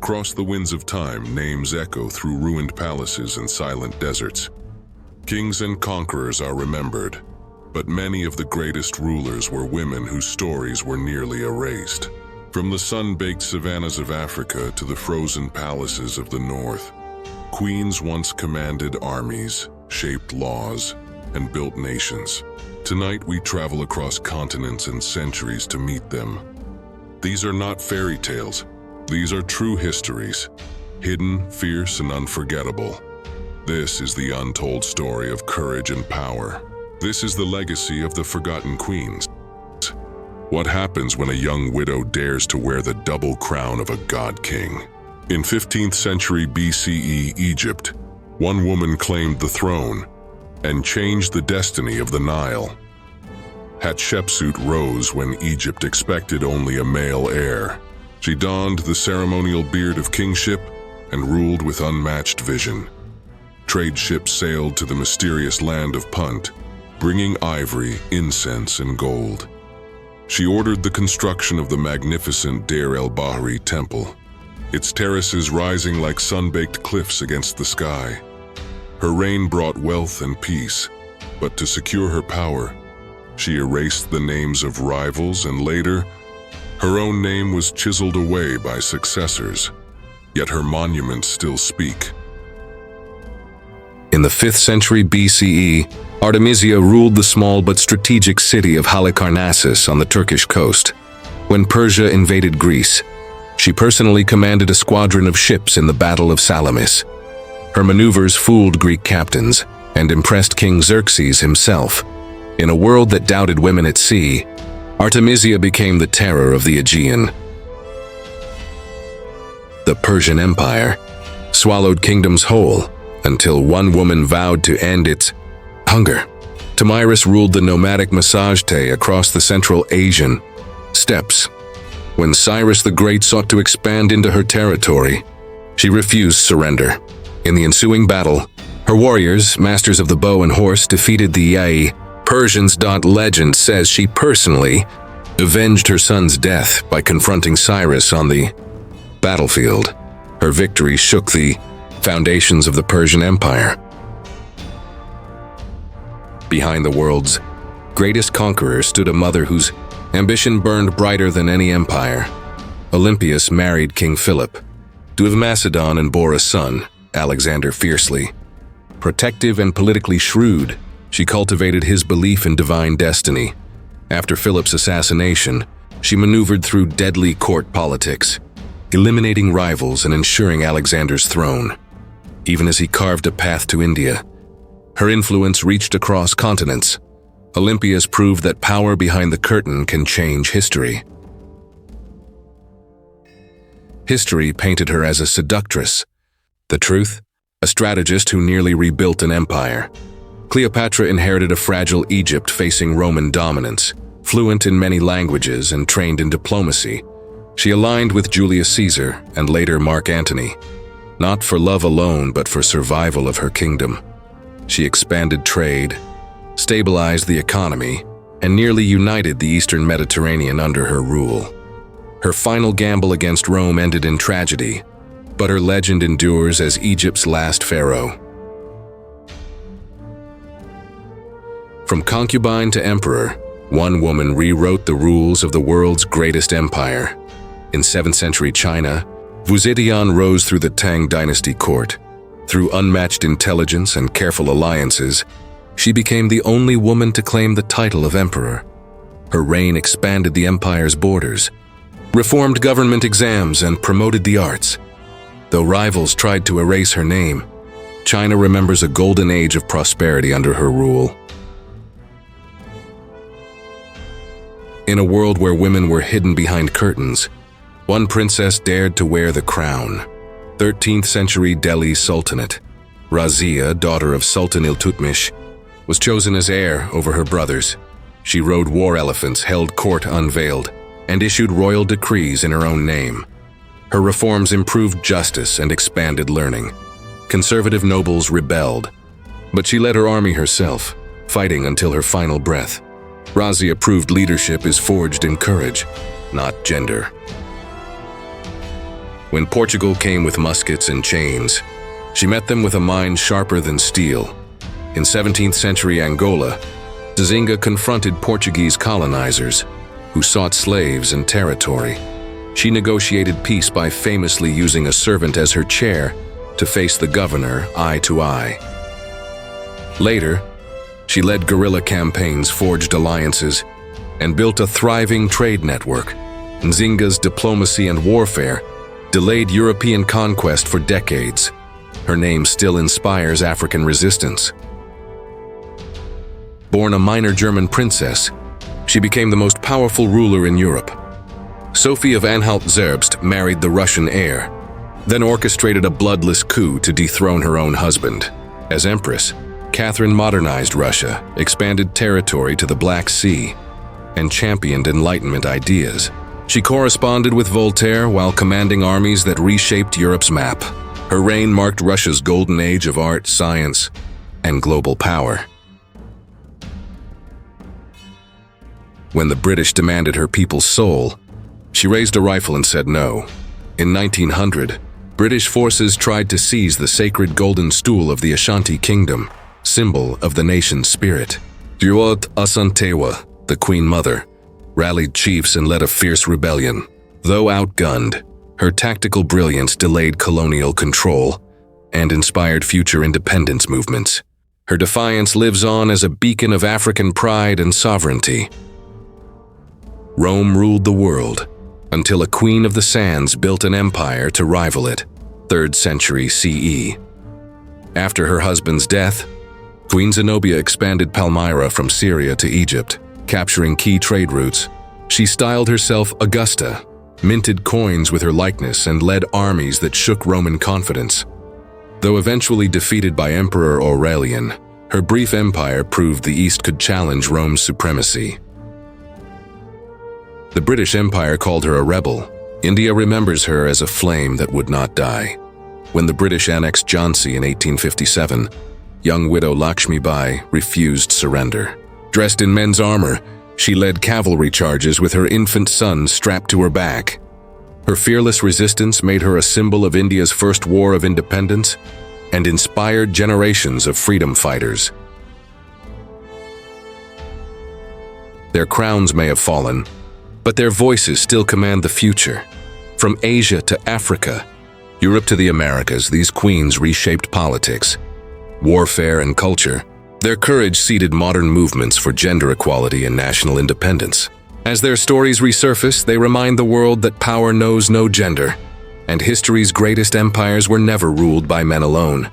Across the winds of time, names echo through ruined palaces and silent deserts. Kings and conquerors are remembered, but many of the greatest rulers were women whose stories were nearly erased. From the sun-baked savannas of Africa to the frozen palaces of the north, queens once commanded armies, shaped laws, and built nations. Tonight we travel across continents and centuries to meet them. These are not fairy tales. These are true histories, hidden, fierce, and unforgettable. This is the untold story of courage and power. This is the legacy of the forgotten queens. What happens when a young widow dares to wear the double crown of a god king? In 15th century BCE Egypt, one woman claimed the throne and changed the destiny of the Nile. Hatshepsut rose when Egypt expected only a male heir. She donned the ceremonial beard of kingship and ruled with unmatched vision. Trade ships sailed to the mysterious land of Punt, bringing ivory, incense, and gold. She ordered the construction of the magnificent Deir el-Bahri temple, its terraces rising like sun-baked cliffs against the sky. Her reign brought wealth and peace, but to secure her power, she erased the names of rivals, and later, her own name was chiseled away by successors, yet her monuments still speak. In the 5th century BCE, Artemisia ruled the small but strategic city of Halicarnassus on the Turkish coast. When Persia invaded Greece, she personally commanded a squadron of ships in the Battle of Salamis. Her maneuvers fooled Greek captains and impressed King Xerxes himself. In a world that doubted women at sea, Artemisia became the terror of the Aegean. The Persian Empire swallowed kingdoms whole until one woman vowed to end its hunger. Tomyris ruled the nomadic Massagetæ across the Central Asian steppes. When Cyrus the Great sought to expand into her territory, she refused surrender. In the ensuing battle, her warriors, masters of the bow and horse, defeated the Yaa Persians. Legend says she personally avenged her son's death by confronting Cyrus on the battlefield. Her victory shook the foundations of the Persian Empire. Behind the world's greatest conqueror stood a mother whose ambition burned brighter than any empire. Olympias married King Philip, Duke of Macedon, and bore a son, Alexander. Fiercely protective and politically shrewd, she cultivated his belief in divine destiny. After Philip's assassination, she maneuvered through deadly court politics, eliminating rivals and ensuring Alexander's throne. Even as he carved a path to India, her influence reached across continents. Olympias proved that power behind the curtain can change history. History painted her as a seductress. The truth? A strategist who nearly rebuilt an empire. Cleopatra inherited a fragile Egypt facing Roman dominance. Fluent in many languages and trained in diplomacy, she aligned with Julius Caesar and later Mark Antony, not for love alone but for survival of her kingdom. She expanded trade, stabilized the economy, and nearly united the Eastern Mediterranean under her rule. Her final gamble against Rome ended in tragedy, but her legend endures as Egypt's last pharaoh. From concubine to emperor, one woman rewrote the rules of the world's greatest empire. In 7th century China, Wu Zetian rose through the Tang dynasty court. Through unmatched intelligence and careful alliances, she became the only woman to claim the title of emperor. Her reign expanded the empire's borders, reformed government exams, and promoted the arts. Though rivals tried to erase her name, China remembers a golden age of prosperity under her rule. In a world where women were hidden behind curtains, one princess dared to wear the crown. 13th century Delhi Sultanate, Razia, daughter of Sultan Iltutmish, was chosen as heir over her brothers. She rode war elephants, held court unveiled, and issued royal decrees in her own name. Her reforms improved justice and expanded learning. Conservative nobles rebelled, but she led her army herself, fighting until her final breath. Razia proved leadership is forged in courage, not gender. When Portugal came with muskets and chains, she met them with a mind sharper than steel. In 17th century Angola, Nzinga confronted Portuguese colonizers who sought slaves and territory. She negotiated peace by famously using a servant as her chair to face the governor eye to eye. Later, she led guerrilla campaigns, forged alliances, and built a thriving trade network. Nzinga's diplomacy and warfare delayed European conquest for decades. Her name still inspires African resistance. Born a minor German princess, she became the most powerful ruler in Europe. Sophie of Anhalt-Zerbst married the Russian heir, then orchestrated a bloodless coup to dethrone her own husband. As empress, Catherine modernized Russia, expanded territory to the Black Sea, and championed Enlightenment ideas. She corresponded with Voltaire while commanding armies that reshaped Europe's map. Her reign marked Russia's golden age of art, science, and global power. When the British demanded her people's soul, she raised a rifle and said no. In 1900, British forces tried to seize the sacred golden stool of the Ashanti kingdom, symbol of the nation's spirit. Yaa Asantewaa, the Queen Mother, rallied chiefs and led a fierce rebellion. Though outgunned, her tactical brilliance delayed colonial control and inspired future independence movements. Her defiance lives on as a beacon of African pride and sovereignty. Rome ruled the world until a queen of the sands built an empire to rival it, 3rd century CE. After her husband's death, Queen Zenobia expanded Palmyra from Syria to Egypt, capturing key trade routes. She styled herself Augusta, minted coins with her likeness, and led armies that shook Roman confidence. Though eventually defeated by Emperor Aurelian, her brief empire proved the East could challenge Rome's supremacy. The British Empire called her a rebel. India remembers her as a flame that would not die. When the British annexed Jhansi in 1857, young widow Lakshmi Bai refused surrender. Dressed in men's armor, she led cavalry charges with her infant son strapped to her back. Her fearless resistance made her a symbol of India's first war of independence and inspired generations of freedom fighters. Their crowns may have fallen, but their voices still command the future. From Asia to Africa, Europe to the Americas, these queens reshaped politics, warfare, and culture. Their courage seeded modern movements for gender equality and national independence. As their stories resurface, they remind the world that power knows no gender, and history's greatest empires were never ruled by men alone.